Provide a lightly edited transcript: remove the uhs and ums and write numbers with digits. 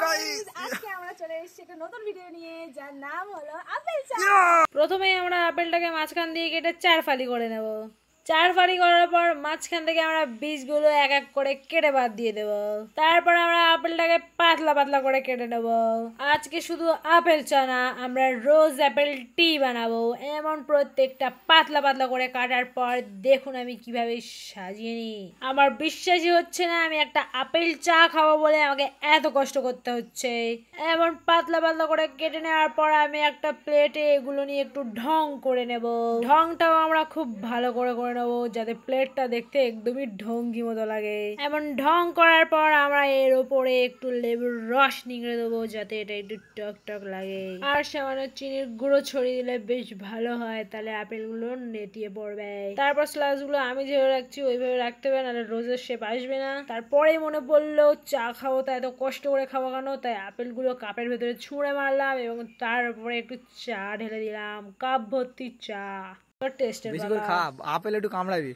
Guys আজকে আমরা চলে এসেছি একটা নতুন ভিডিও নিয়ে যার নাম হলো আপেল চা। প্রথমে আমরা আপেলটাকে মাঝখান দিয়ে কেটে 4 ফালি করে নেব। 4 ফালি করার পর মাঝখান থেকে আমরা বীজগুলো এক এক করে কেটে বাদ দিয়ে দেব। তারপর আমরা আপেলটাকে পাতলা পাতলা করে কেটে নেব। আজকে শুধু আপেল চা না, আমরা রোজ আপেল টি বানাবো। এমন প্রত্যেকটা পাতলা পাতলা করে কাটার পর দেখুন আমি কিভাবে সাজিয়ে নিই। আমার বিশ্বাসই হচ্ছে না আমি একটা আপেল চা খাবো বলে আমাকে এত কষ্ট করতে হচ্ছে। এমন পাতলা পাতলা করে কেটে নেওয়ার পর আমি একটা প্লেটে এগুলো নিয়ে একটু ঢং করে নেব। ঢংটাও আমরা খুব ভালো করে নেবো যাতে প্লেটটা দেখতে একদমই ঢঙ্গি মতো লাগে। এমন ঢং করার পর আমরা এর উপরে একটু লেবুর রস নিংড়ে দেবো যাতে এটা একটু টক টক লাগে। আর সামান্য চিনির গুঁড়ো ছড়িয়ে দিলে বেশ ভালো হয়, তাহলে আপেলগুলো নেতিয়ে পড়বে। তারপর স্লাইসগুলো আমি যেভাবে রাখছি ওইভাবে রাখতে হবে, নাহলে রোজের শেপ আসবে না। তারপরেই মনে পড়লো চা খাবো, তাই এত কষ্ট করে খাবো কেন, তাই আপেলগুলো কাপের ভেতরে ছুঁড়ে মারলাম এবং তার উপরে একটু চা ঢেলে দিলাম। কাপ ভর্তি চা। টেস্টের বেশি করে খা, আপেল একটু কামড়াবি।